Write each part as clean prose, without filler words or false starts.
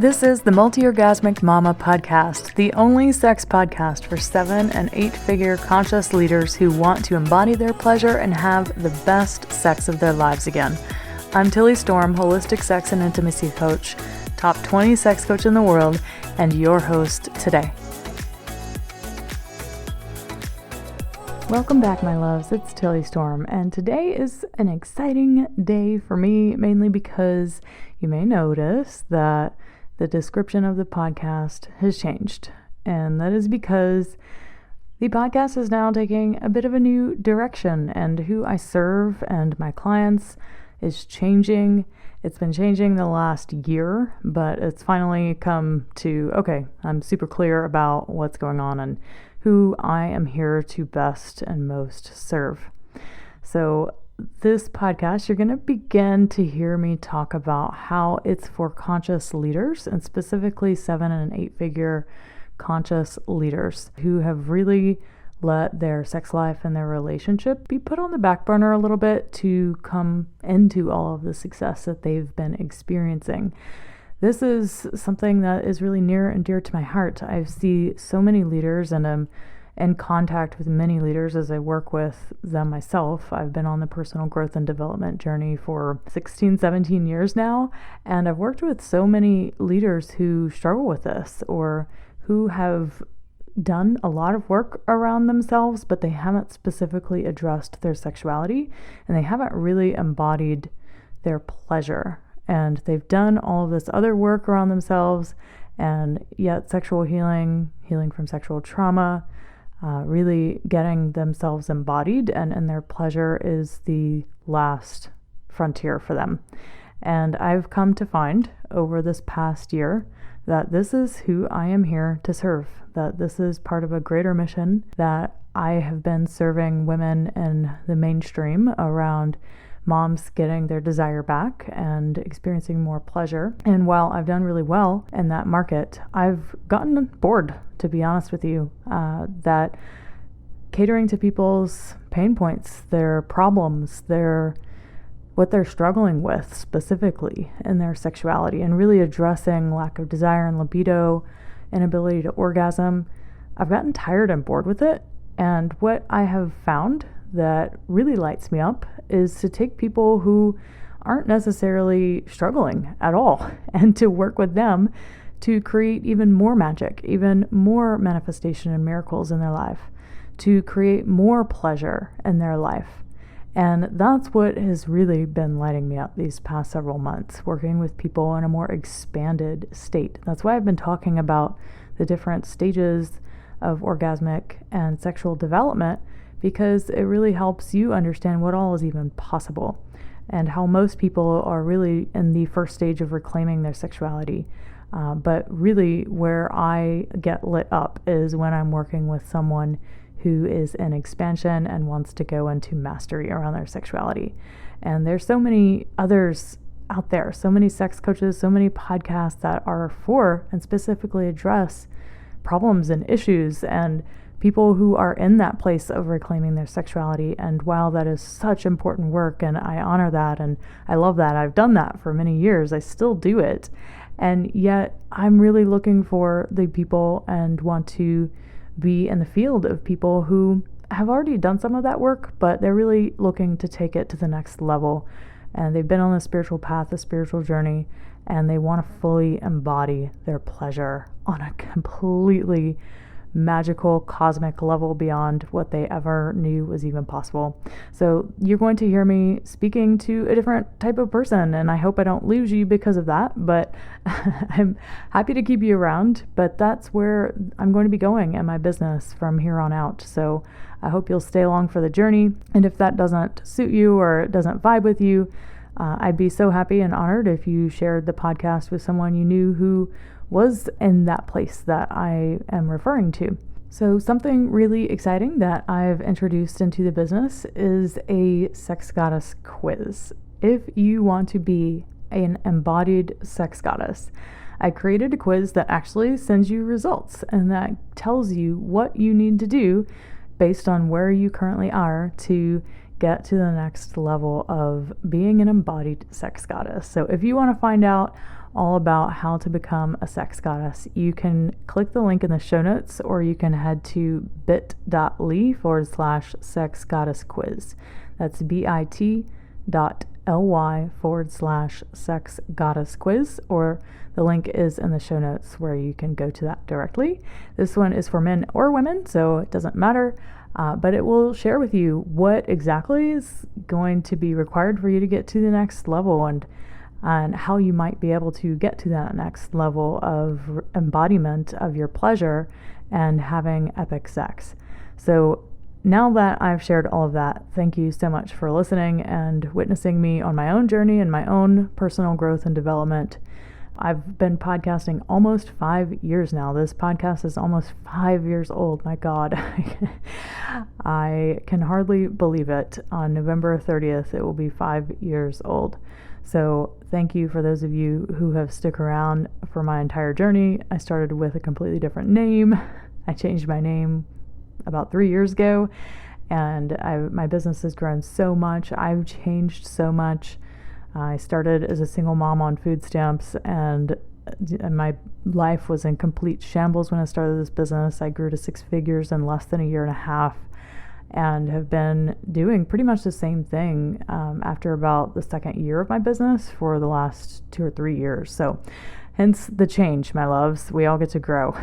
This is the Multi-Orgasmic Mama podcast, the only sex podcast for 7- and 8-figure conscious leaders who want to embody their pleasure and have the best sex of their lives again. I'm Tilly Storm, holistic sex and intimacy coach, top 20 sex coach in the world, and your host today. Welcome back, my loves. It's Tilly Storm, and today is an exciting day for me, mainly because you may notice that the description of the podcast has changed, and that is because the podcast is now taking a bit of a new direction, and who I serve and my clients is changing. It's been changing the last year, but it's finally come to, okay, I'm super clear about what's going on and who I am here to best and most serve. So this podcast, you're going to begin to hear me talk about how it's for conscious leaders, and specifically 7- and 8-figure conscious leaders who have really let their sex life and their relationship be put on the back burner a little bit to come into all of the success that they've been experiencing. This is something that is really near and dear to my heart. I see so many leaders, and I'm in contact with many leaders as I work with them myself. I've been on the personal growth and development journey for 16, 17 years now, and I've worked with so many leaders who struggle with this or who have done a lot of work around themselves, but they haven't specifically addressed their sexuality, and they haven't really embodied their pleasure. And they've done all of this other work around themselves, and yet sexual healing from sexual trauma, really getting themselves embodied and their pleasure is the last frontier for them. And I've come to find over this past year that this is who I am here to serve, that this is part of a greater mission, that I have been serving women in the mainstream around moms getting their desire back and experiencing more pleasure. And while I've done really well in that market, I've gotten bored, to be honest with you, that catering to people's pain points, their problems, what they're struggling with specifically in their sexuality, and really addressing lack of desire and libido, inability to orgasm, I've gotten tired and bored with it. And what I have found that really lights me up is to take people who aren't necessarily struggling at all and to work with them to create even more magic, even more manifestation and miracles in their life, to create more pleasure in their life. And that's what has really been lighting me up these past several months, working with people in a more expanded state. That's why I've been talking about the different stages of orgasmic and sexual development, because it really helps you understand what all is even possible and how most people are really in the first stage of reclaiming their sexuality. But really where I get lit up is when I'm working with someone who is in expansion and wants to go into mastery around their sexuality. And there's so many others out there, so many sex coaches, so many podcasts that are for and specifically address problems and issues and people who are in that place of reclaiming their sexuality. And while that is such important work, and I honor that, and I love that, I've done that for many years, I still do it. And yet I'm really looking for the people and want to be in the field of people who have already done some of that work, but they're really looking to take it to the next level. And they've been on the spiritual path, a spiritual journey, and they want to fully embody their pleasure on a completely magical cosmic level beyond what they ever knew was even possible. So you're going to hear me speaking to a different type of person, and I hope I don't lose you because of that, but I'm happy to keep you around. But that's where I'm going to be going in my business from here on out. So I hope you'll stay along for the journey, and if that doesn't suit you or it doesn't vibe with you, I'd be so happy and honored if you shared the podcast with someone you knew who was in that place that I am referring to. So something really exciting that I've introduced into the business is a sex goddess quiz. If you want to be an embodied sex goddess, I created a quiz that actually sends you results and that tells you what you need to do based on where you currently are to get to the next level of being an embodied sex goddess. So if you want to find out all about how to become a sex goddess, you can click the link in the show notes, or you can head to bit.ly/sex goddess quiz. That's bit.ly/sex goddess quiz, or the link is in the show notes where you can go to that directly. This one is for men or women, so it doesn't matter, but it will share with you what exactly is going to be required for you to get to the next level, and how you might be able to get to that next level of embodiment of your pleasure and having epic sex. So now that I've shared all of that, thank you so much for listening and witnessing me on my own journey and my own personal growth and development. I've been podcasting almost 5 years now. This podcast is almost 5 years old. My God. I can hardly believe it. On November 30th, it will be 5 years old. So thank you for those of you who have stuck around for my entire journey. I started with a completely different name. I changed my name about 3 years ago, and my business has grown so much. I've changed so much. I started as a single mom on food stamps, and my life was in complete shambles when I started this business. I grew to 6 figures in less than a year and a half, and have been doing pretty much the same thing after about the second year of my business for the last 2 or 3 years. So hence the change, my loves. We all get to grow.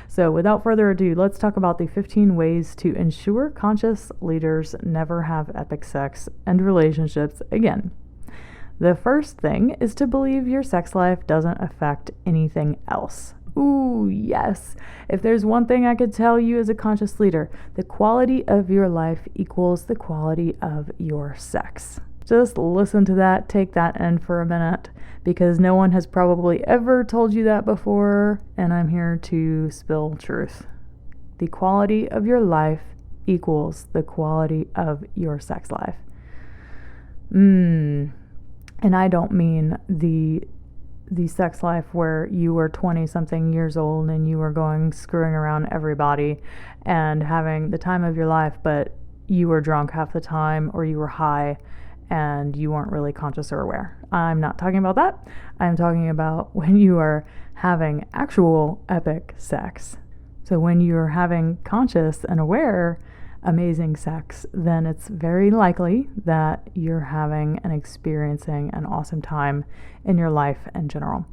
So without further ado, let's talk about the 15 ways to ensure conscious leaders never have epic sex and relationships again. The first thing is to believe your sex life doesn't affect anything else. Ooh, yes. If there's one thing I could tell you as a conscious leader, the quality of your life equals the quality of your sex. Just listen to that, take that in for a minute, because no one has probably ever told you that before, and I'm here to spill truth. The quality of your life equals the quality of your sex life. And I don't mean the sex life where you were 20 something years old and you were screwing around everybody and having the time of your life, but you were drunk half the time, or you were high and you weren't really conscious or aware. I'm not talking about that. I'm talking about when you are having actual epic sex. So when you're having conscious and aware amazing sex, then it's very likely that you're having and experiencing an awesome time in your life in general.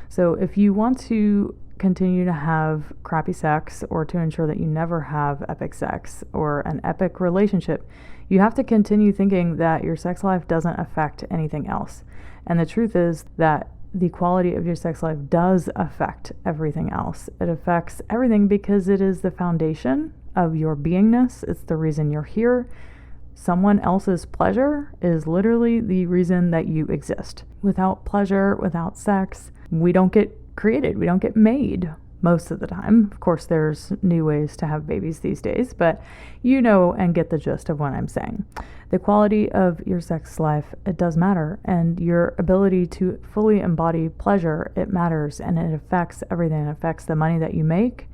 So if you want to continue to have crappy sex, or to ensure that you never have epic sex or an epic relationship, you have to continue thinking that your sex life doesn't affect anything else. And the truth is that the quality of your sex life does affect everything else. It affects everything because it is the foundation of your beingness. It's the reason you're here. Someone else's pleasure is literally the reason that you exist. Without pleasure, without sex, we don't get created. We don't get made most of the time. Of course, there's new ways to have babies these days, but you know and get the gist of what I'm saying. The quality of your sex life, it does matter, and your ability to fully embody pleasure, it matters, and it affects everything. It affects the money that you make,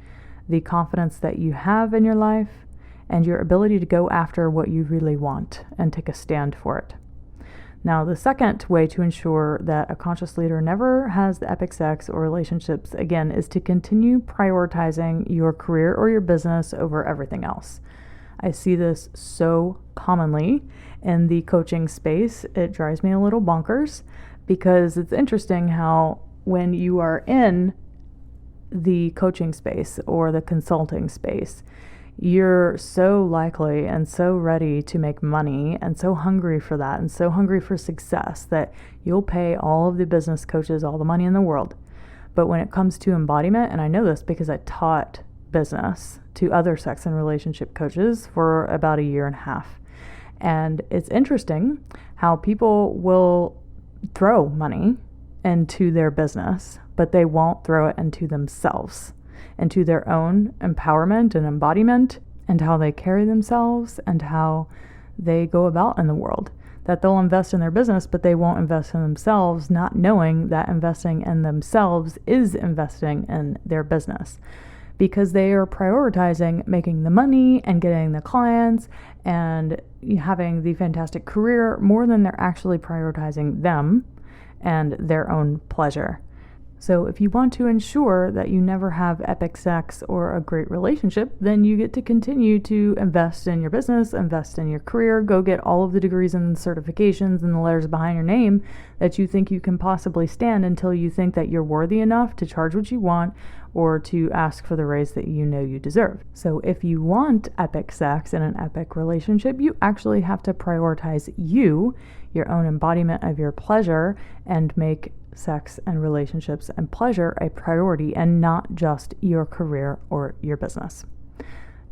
the confidence that you have in your life, and your ability to go after what you really want and take a stand for it. Now, the second way to ensure that a conscious leader never has the epic sex or relationships again is to continue prioritizing your career or your business over everything else. I see this so commonly in the coaching space. It drives me a little bonkers, because it's interesting how when you are in the coaching space or the consulting space, you're so likely and so ready to make money and so hungry for that and so hungry for success that you'll pay all of the business coaches all the money in the world. But when it comes to embodiment, and I know this because I taught business to other sex and relationship coaches for about a year and a half, and it's interesting how people will throw money into their business, but they won't throw it into themselves, into their own empowerment and embodiment, and how they carry themselves and how they go about in the world. That they'll invest in their business, but they won't invest in themselves, not knowing that investing in themselves is investing in their business. because they are prioritizing making the money and getting the clients and having the fantastic career more than they're actually prioritizing them and their own pleasure. So if you want to ensure that you never have epic sex or a great relationship, then you get to continue to invest in your business, invest in your career, go get all of the degrees and certifications and the letters behind your name that you think you can possibly stand until you think that you're worthy enough to charge what you want or to ask for the raise that you know you deserve. So if you want epic sex in an epic relationship, you actually have to prioritize you, your own embodiment of your pleasure, and make sex and relationships and pleasure a priority and not just your career or your business.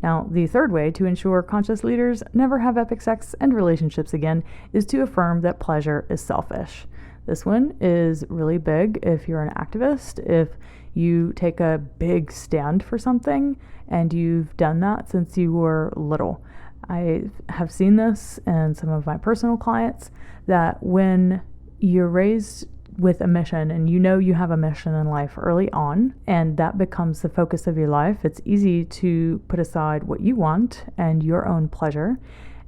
Now, the third way to ensure conscious leaders never have epic sex and relationships again is to affirm that pleasure is selfish. This one is really big if you're an activist, if you take a big stand for something and you've done that since you were little. I have seen this in some of my personal clients that when you're raised with a mission and you know you have a mission in life early on and that becomes the focus of your life, it's easy to put aside what you want and your own pleasure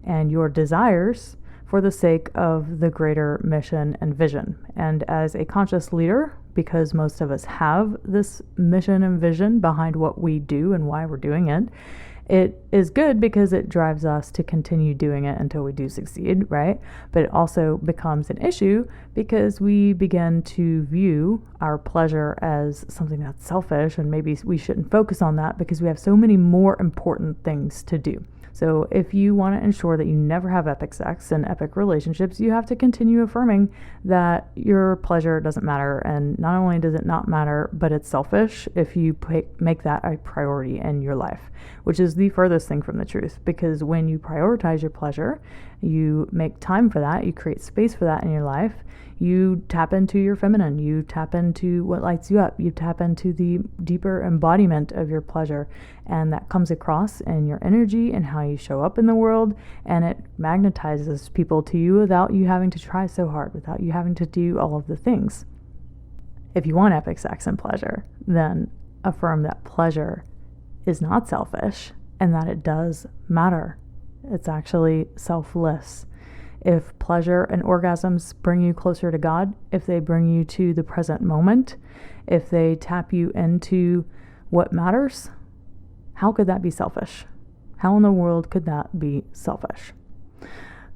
and your desires for the sake of the greater mission and vision. And as a conscious leader, because most of us have this mission and vision behind what we do and why we're doing it, it is good because it drives us to continue doing it until we do succeed, right? But it also becomes an issue because we begin to view our pleasure as something that's selfish, and maybe we shouldn't focus on that because we have so many more important things to do. So if you want to ensure that you never have epic sex and epic relationships, you have to continue affirming that your pleasure doesn't matter. And not only does it not matter, but it's selfish if you make that a priority in your life, which is the furthest thing from the truth. Because when you prioritize your pleasure, you make time for that, you create space for that in your life, you tap into your feminine, you tap into what lights you up, you tap into the deeper embodiment of your pleasure, and that comes across in your energy and how you show up in the world, and it magnetizes people to you without you having to try so hard, without you having to do all of the things. If you want epic sex and pleasure, then affirm that pleasure is not selfish and that it does matter. It's actually selfless. If pleasure and orgasms bring you closer to God, if they bring you to the present moment, if they tap you into what matters, how could that be selfish? How in the world could that be selfish?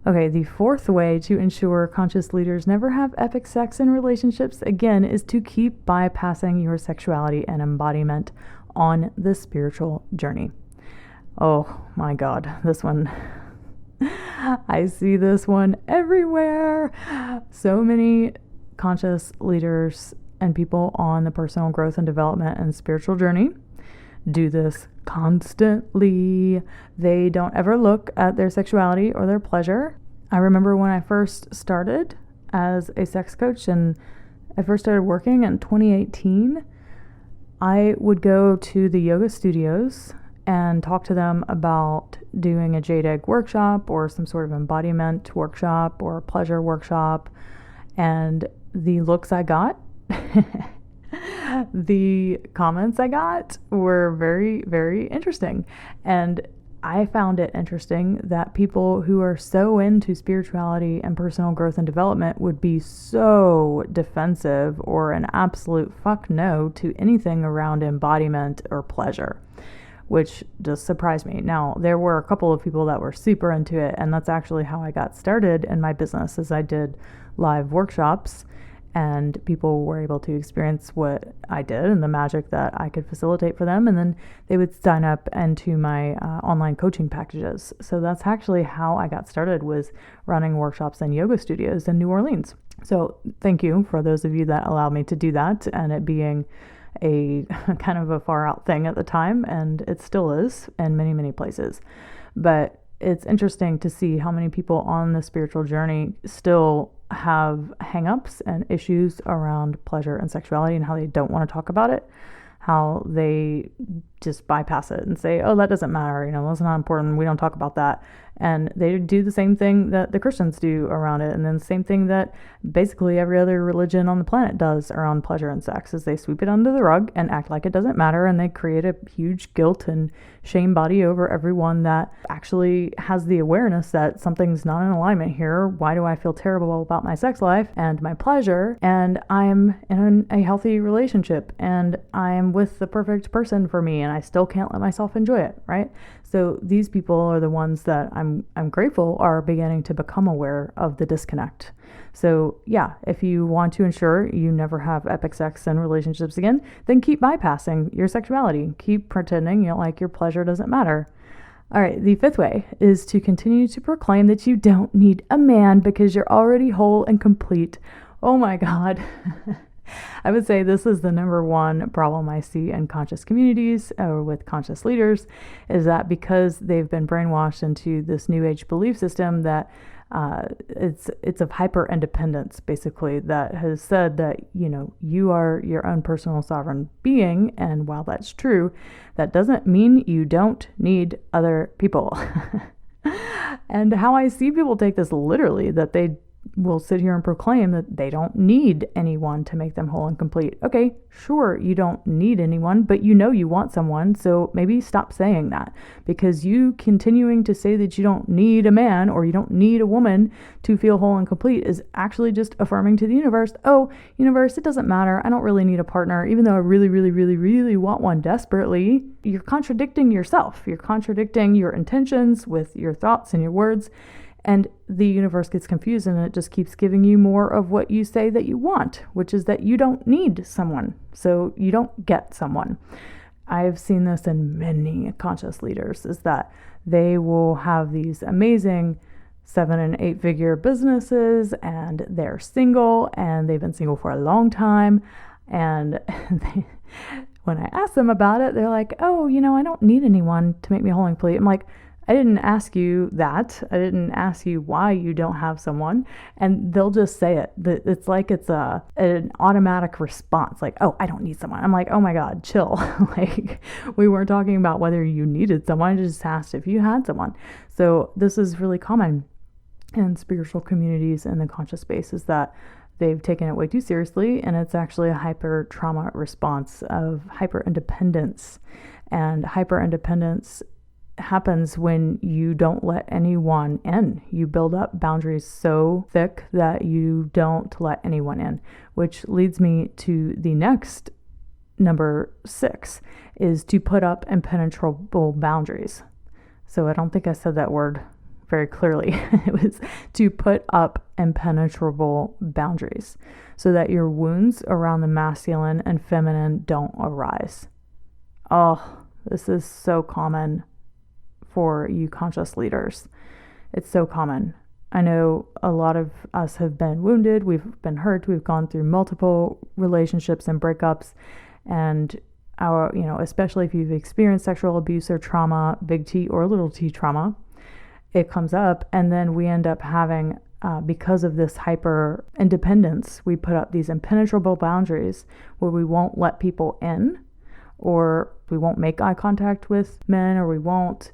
Okay, the fourth way to ensure conscious leaders never have epic sex in relationships, again, is to keep bypassing your sexuality and embodiment on the spiritual journey. Oh my God, this one. I see this one everywhere. So many conscious leaders and people on the personal growth and development and spiritual journey do this constantly. They don't ever look at their sexuality or their pleasure. I remember when I first started as a sex coach and I first started working in 2018, I would go to the yoga studios and talk to them about doing a jade egg workshop or some sort of embodiment workshop or pleasure workshop. And the looks I got, the comments I got were very, very interesting. And I found it interesting that people who are so into spirituality and personal growth and development would be so defensive or an absolute fuck no to anything around embodiment or pleasure, which just surprised me. Now, there were a couple of people that were super into it, and that's actually how I got started in my business, as I did live workshops, and people were able to experience what I did and the magic that I could facilitate for them, and then they would sign up into my online coaching packages. So that's actually how I got started, was running workshops in yoga studios in New Orleans. So thank you for those of you that allowed me to do that, and it being a kind of a far out thing at the time, and it still is in many, many places. But it's interesting to see how many people on the spiritual journey still have hang-ups and issues around pleasure and sexuality, and how they don't want to talk about it, how they just bypass it and say, oh, that doesn't matter, that's not important, we don't talk about that. And they do the same thing that the Christians do around it, and then the same thing that basically every other religion on the planet does around pleasure and sex, is they sweep it under the rug and act like it doesn't matter, and they create a huge guilt and shame body over everyone that actually has the awareness that something's not in alignment here. Why do I feel terrible about my sex life and my pleasure, and I'm in a healthy relationship and I'm with the perfect person for me, and I still can't let myself enjoy it, right? So these people are the ones that I'm grateful are beginning to become aware of the disconnect. So yeah, if you want to ensure you never have epic sex and relationships again, then keep bypassing your sexuality. Keep pretending like your pleasure doesn't matter. All right, the fifth way is to continue to proclaim that you don't need a man because you're already whole and complete. Oh my God. I would say this is the number one problem I see in conscious communities or with conscious leaders, is that because they've been brainwashed into this new age belief system that it's of hyper independence, basically, that has said that, you are your own personal sovereign being. And while that's true, that doesn't mean you don't need other people. And how I see people take this literally, that they will sit here and proclaim that they don't need anyone to make them whole and complete. Okay, sure, you don't need anyone, but you want someone, so maybe stop saying that, because you continuing to say that you don't need a man or you don't need a woman to feel whole and complete is actually just affirming to the universe, oh, universe, it doesn't matter, I don't really need a partner, even though I really, really, really, really want one desperately. You're contradicting yourself. You're contradicting your intentions with your thoughts and your words. And the universe gets confused, and it just keeps giving you more of what you say that you want, which is that you don't need someone, so you don't get someone. I've seen this in many conscious leaders, is that they will have these amazing 7 and 8 figure businesses, and they're single, and they've been single for a long time. And when I ask them about it, they're like, oh, I don't need anyone to make me whole and complete. I'm like, I didn't ask you that. I didn't ask you why you don't have someone. And they'll just say it. It's like it's an automatic response. Like, oh, I don't need someone. I'm like, oh my God, chill. Like, we weren't talking about whether you needed someone. I just asked if you had someone. So this is really common in spiritual communities and the conscious space, is that they've taken it way too seriously. And it's actually a hyper trauma response of hyper independence. And hyper independence happens when you don't let anyone in. You build up boundaries so thick that you don't let anyone in, which leads me to the next number 6, is to put up impenetrable boundaries. So I don't think I said that word very clearly. It was to put up impenetrable boundaries so that your wounds around the masculine and feminine don't arise. Oh, this is so common for you conscious leaders. It's so common. I know a lot of us have been wounded, we've been hurt, we've gone through multiple relationships and breakups, and especially if you've experienced sexual abuse or trauma, big T or little t trauma, it comes up, and then we end up having, because of this hyper independence, we put up these impenetrable boundaries where we won't let people in, or we won't make eye contact with men, or we won't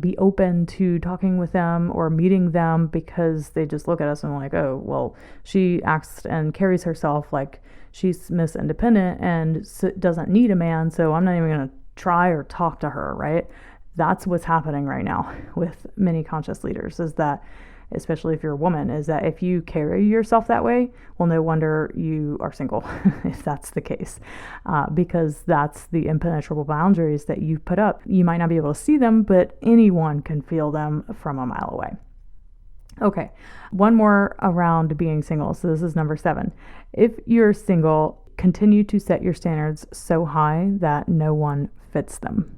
be open to talking with them or meeting them, because they just look at us and like, oh, well, she acts and carries herself like she's Miss Independent and doesn't need a man, so I'm not even going to try or talk to her, right? That's what's happening right now with many conscious leaders, is that, especially if you're a woman, is that if you carry yourself that way, well, no wonder you are single, if that's the case, because that's the impenetrable boundaries that you've put up. You might not be able to see them, but anyone can feel them from a mile away. Okay, one more around being single. So this is number 7. If you're single, continue to set your standards so high that no one fits them.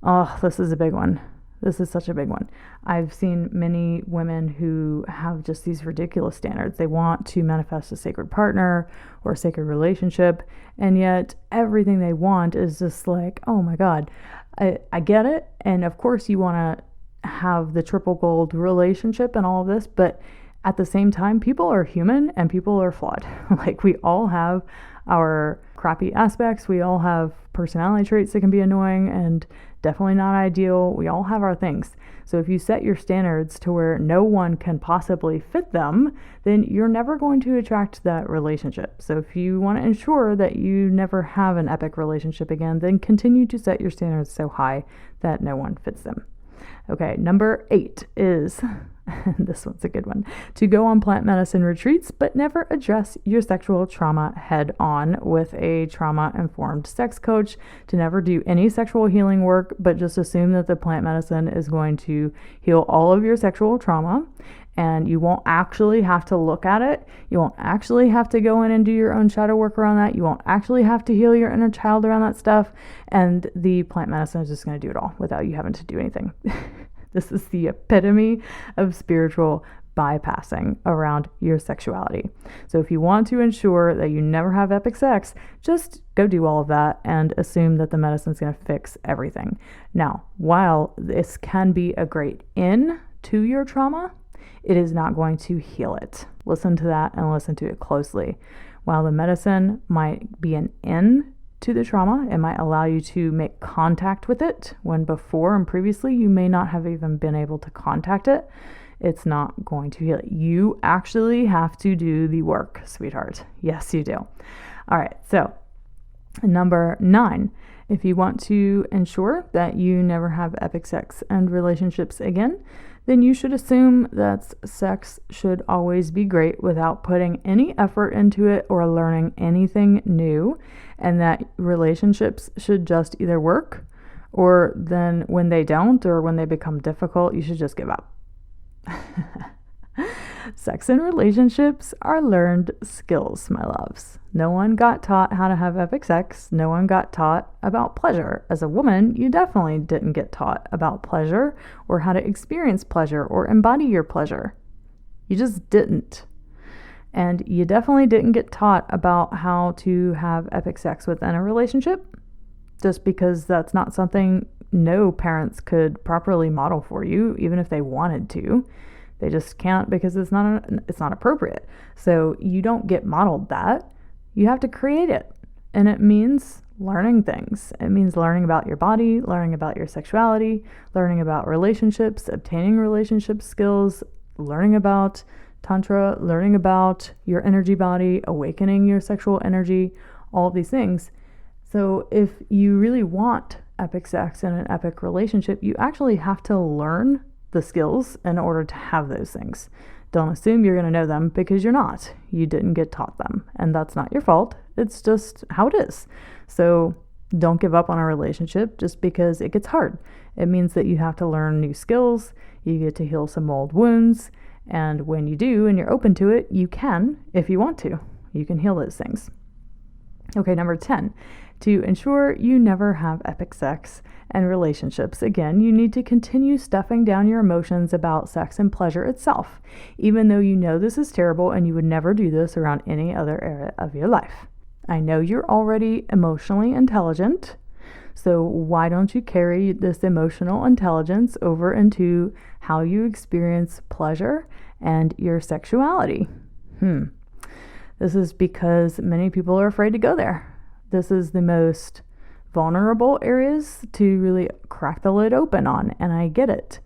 Oh, this is a big one. This is such a big one. I've seen many women who have just these ridiculous standards. They want to manifest a sacred partner or a sacred relationship, and yet everything they want is just like, oh my God, I get it. And of course you want to have the triple gold relationship and all of this, but At the same time, people are human and people are flawed. Like, we all have our crappy aspects. We all have personality traits that can be annoying and definitely not ideal. We all have our things. So if you set your standards to where no one can possibly fit them, then you're never going to attract that relationship. So if you want to ensure that you never have an epic relationship again, then continue to set your standards so high that no one fits them. Okay, number 8 is, this one's a good one, to go on plant medicine retreats, but never address your sexual trauma head on with a trauma-informed sex coach, to never do any sexual healing work, but just assume that the plant medicine is going to heal all of your sexual trauma, and you won't actually have to look at it. You won't actually have to go in and do your own shadow work around that. You won't actually have to heal your inner child around that stuff, and the plant medicine is just going to do it all without you having to do anything. This is the epitome of spiritual bypassing around your sexuality. So if you want to ensure that you never have epic sex, just go do all of that and assume that the medicine's going to fix everything. Now, while this can be a great in to your trauma, it is not going to heal it. Listen to that and listen to it closely. While the medicine might be an in to the trauma, it might allow you to make contact with it when before and previously you may not have even been able to contact it. It's not going to heal it. You actually have to do the work, sweetheart. Yes, you do. All right, so number 9, if you want to ensure that you never have epic sex and relationships again, then you should assume that sex should always be great without putting any effort into it or learning anything new, and that relationships should just either work, or then when they don't or when they become difficult, you should just give up. Sex and relationships are learned skills, my loves. No one got taught how to have epic sex. No one got taught about pleasure. As a woman, you definitely didn't get taught about pleasure or how to experience pleasure or embody your pleasure. You just didn't. And you definitely didn't get taught about how to have epic sex within a relationship, just because that's not something no parents could properly model for you, even if they wanted to. They just can't, because it's not appropriate. So you don't get modeled that. You have to create it. And it means learning things. It means learning about your body, learning about your sexuality, learning about relationships, obtaining relationship skills, learning about tantra, learning about your energy body, awakening your sexual energy, all of these things. So if you really want epic sex and an epic relationship, you actually have to learn the skills in order to have those things. Don't assume you're going to know them, because you're not. You didn't get taught them, and that's not your fault. It's just how it is. So don't give up on a relationship just because it gets hard. It means that you have to learn new skills. You get to heal some old wounds, and when you do and you're open to it, you can, if you want to, you can heal those things. Okay, number 10, to ensure you never have epic sex and relationships again, you need to continue stuffing down your emotions about sex and pleasure itself, even though you know this is terrible and you would never do this around any other area of your life. I know you're already emotionally intelligent, so why don't you carry this emotional intelligence over into how you experience pleasure and your sexuality? This is because many people are afraid to go there. This is the most vulnerable areas to really crack the lid open on, and I get it.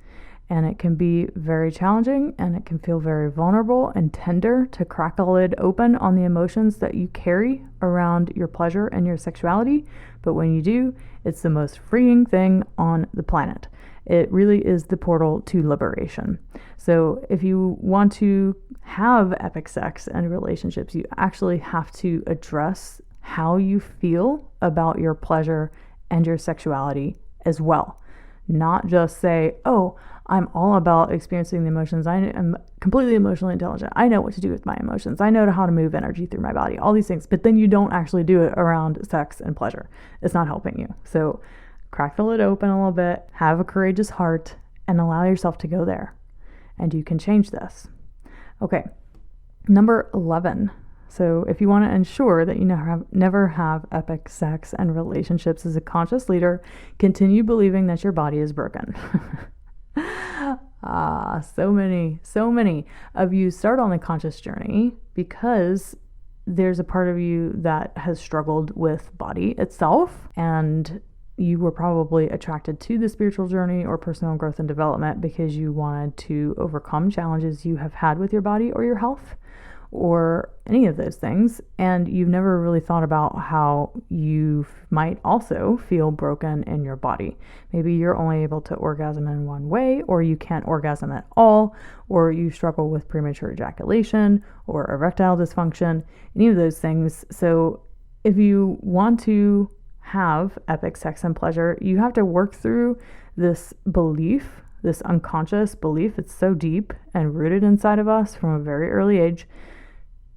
And it can be very challenging, and it can feel very vulnerable and tender to crack the lid open on the emotions that you carry around your pleasure and your sexuality. But when you do, it's the most freeing thing on the planet. It really is the portal to liberation. So if you want to have epic sex and relationships, you actually have to address how you feel about your pleasure and your sexuality as well. Not just say, oh, I'm all about experiencing the emotions. I am completely emotionally intelligent. I know what to do with my emotions. I know how to move energy through my body, all these things. But then you don't actually do it around sex and pleasure. It's not helping you. So crack the lid open a little bit, have a courageous heart, and allow yourself to go there. And you can change this. Okay, number 11. So if you want to ensure that you never have epic sex and relationships as a conscious leader, continue believing that your body is broken. So many of you start on the conscious journey because there's a part of you that has struggled with body itself, and you were probably attracted to the spiritual journey or personal growth and development because you wanted to overcome challenges you have had with your body or your health or any of those things, and you've never really thought about how you might also feel broken in your body. Maybe you're only able to orgasm in one way, or you can't orgasm at all, or you struggle with premature ejaculation or erectile dysfunction, any of those things. So if you want to have epic sex and pleasure, you have to work through this belief, this unconscious belief. It's so deep and rooted inside of us from a very early age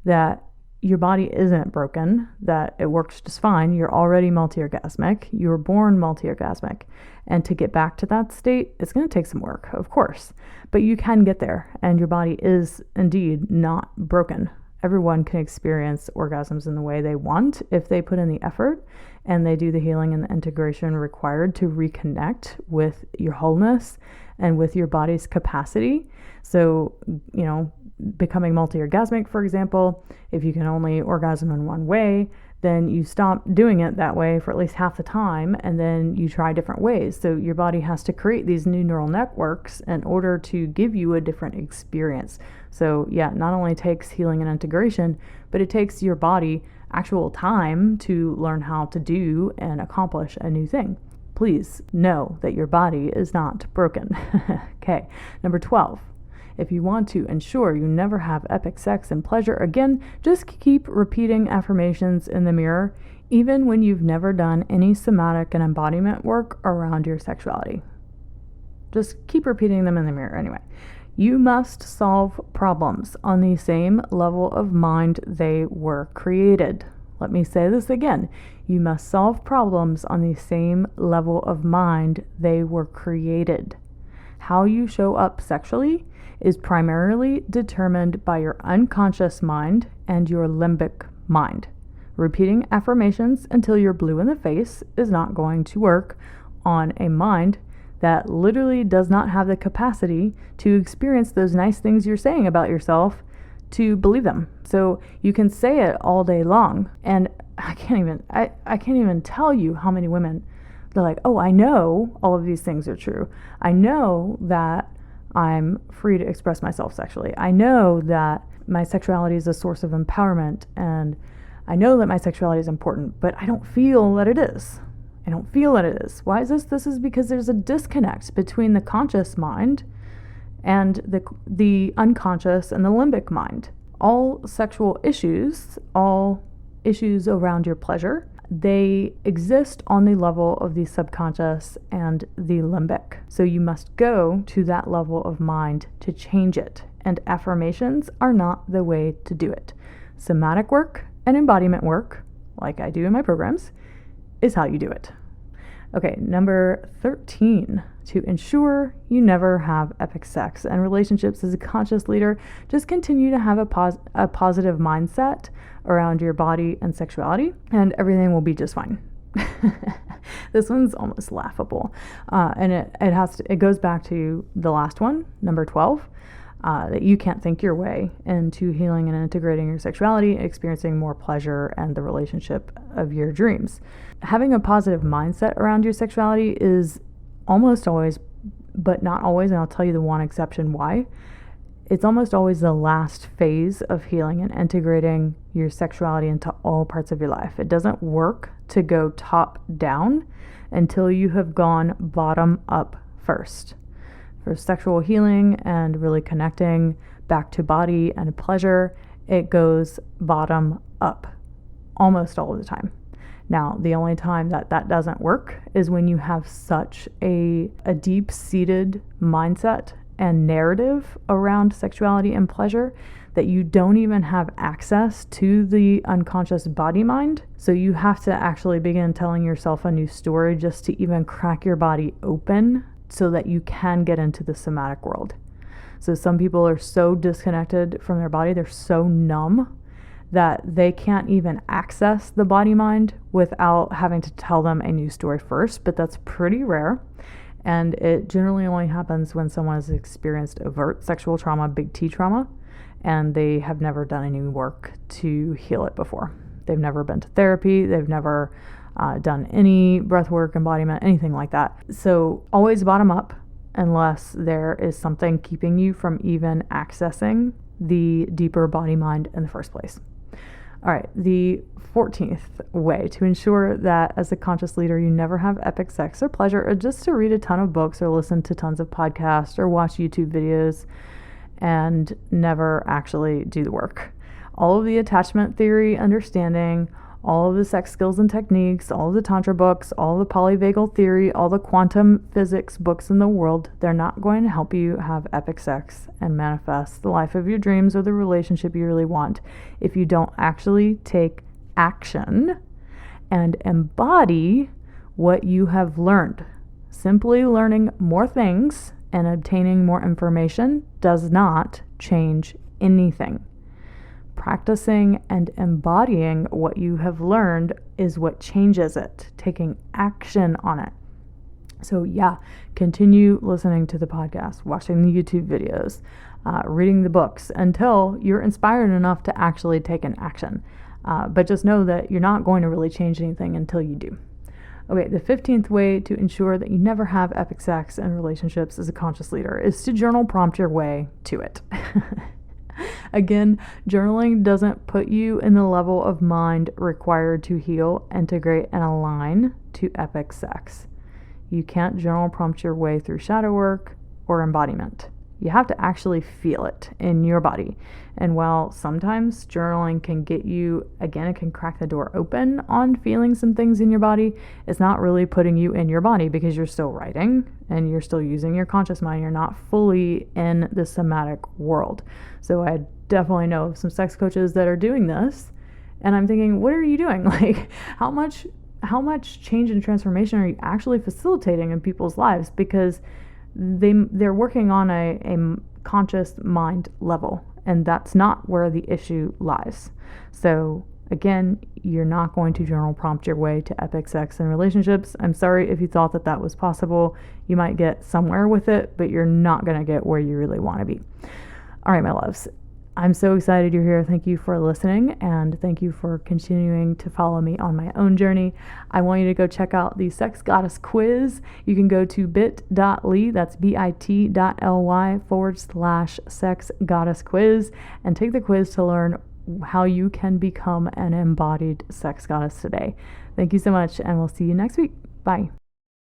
that your body isn't broken, that it works just fine. You're already multi-orgasmic. You were born multi-orgasmic. And to get back to that state, it's going to take some work, of course. But you can get there, and your body is indeed not broken. Everyone can experience orgasms in the way they want if they put in the effort and they do the healing and the integration required to reconnect with your wholeness and with your body's capacity. So, becoming multi-orgasmic, for example, if you can only orgasm in one way, then you stop doing it that way for at least half the time, and then you try different ways. So your body has to create these new neural networks in order to give you a different experience. So yeah, not only takes healing and integration, but it takes your body actual time to learn how to do and accomplish a new thing. Please know that your body is not broken. Okay, number 12. If you want to ensure you never have epic sex and pleasure again, just keep repeating affirmations in the mirror, even when you've never done any somatic and embodiment work around your sexuality. Just keep repeating them in the mirror anyway. You must solve problems on the same level of mind they were created. Let me say this again. You must solve problems on the same level of mind they were created. How you show up sexually is primarily determined by your unconscious mind and your limbic mind. Repeating affirmations until you're blue in the face is not going to work on a mind that literally does not have the capacity to experience those nice things you're saying about yourself to believe them. So you can say it all day long, and I can't even tell you how many women, they're like, oh, I know all of these things are true. I know that I'm free to express myself sexually. I know that my sexuality is a source of empowerment, and I know that my sexuality is important, but I don't feel that it is. I don't feel that it is. Why is this? This is because there's a disconnect between the conscious mind and the unconscious and the limbic mind. All sexual issues, all issues around your pleasure, they exist on the level of the subconscious and the limbic. So you must go to that level of mind to change it. And affirmations are not the way to do it. Somatic work and embodiment work, like I do in my programs, is how you do it. Okay, number 13. To ensure you never have epic sex and relationships as a conscious leader, just continue to have a positive mindset around your body and sexuality, and everything will be just fine. This one's almost laughable, and it goes back to the last one, number 12, that you can't think your way into healing and integrating your sexuality, experiencing more pleasure and the relationship of your dreams. Having a positive mindset around your sexuality is almost always, but not always, and I'll tell you the one exception why. It's almost always the last phase of healing and integrating your sexuality into all parts of your life. It doesn't work to go top down until you have gone bottom up first. For sexual healing and really connecting back to body and pleasure, it goes bottom up almost all of the time. Now, the only time that doesn't work is when you have such a deep-seated mindset and narrative around sexuality and pleasure that you don't even have access to the unconscious body mind. So you have to actually begin telling yourself a new story just to even crack your body open so that you can get into the somatic world. So some people are so disconnected from their body, they're so numb that they can't even access the body mind without having to tell them a new story first, but that's pretty rare. And it generally only happens when someone has experienced overt sexual trauma, big T trauma, and they have never done any work to heal it before. They've never been to therapy. They've never done any breath work, embodiment, anything like that. So always bottom up unless there is something keeping you from even accessing the deeper body mind in the first place. All right, the 14th way to ensure that as a conscious leader you never have epic sex or pleasure or just to read a ton of books or listen to tons of podcasts or watch YouTube videos and never actually do the work. All of the attachment theory understanding, all of the sex skills and techniques, all of the tantra books, all the polyvagal theory, all the quantum physics books in the world, they're not going to help you have epic sex and manifest the life of your dreams or the relationship you really want if you don't actually take action and embody what you have learned. Simply learning more things and obtaining more information does not change anything. Practicing and embodying what you have learned is what changes it, taking action on it. So yeah, continue listening to the podcast, watching the YouTube videos, reading the books until you're inspired enough to actually take an action. But just know that you're not going to really change anything until you do. Okay, the 15th way to ensure that you never have epic sex and relationships as a conscious leader is to journal prompt your way to it. Again, journaling doesn't put you in the level of mind required to heal, integrate, and align to epic sex. You can't journal prompt your way through shadow work or embodiment. You have to actually feel it in your body. And while sometimes journaling can get you, again, it can crack the door open on feeling some things in your body, it's not really putting you in your body because you're still writing and you're still using your conscious mind. You're not fully in the somatic world. So I definitely know some sex coaches that are doing this. And I'm thinking, what are you doing? Like, how much change and transformation are you actually facilitating in people's lives? Because they're working on a conscious mind level, and that's not where the issue lies. So again, you're not going to journal prompt your way to epic sex and relationships. I'm sorry if you thought that that was possible. You might get somewhere with it, but you're not going to get where you really want to be. All right, my loves. I'm so excited you're here. Thank you for listening, and thank you for continuing to follow me on my own journey. I want you to go check out the Sex Goddess quiz. You can go to bit.ly, that's bit.ly/Sex Goddess quiz, and take the quiz to learn how you can become an embodied sex goddess today. Thank you so much, and we'll see you next week. Bye.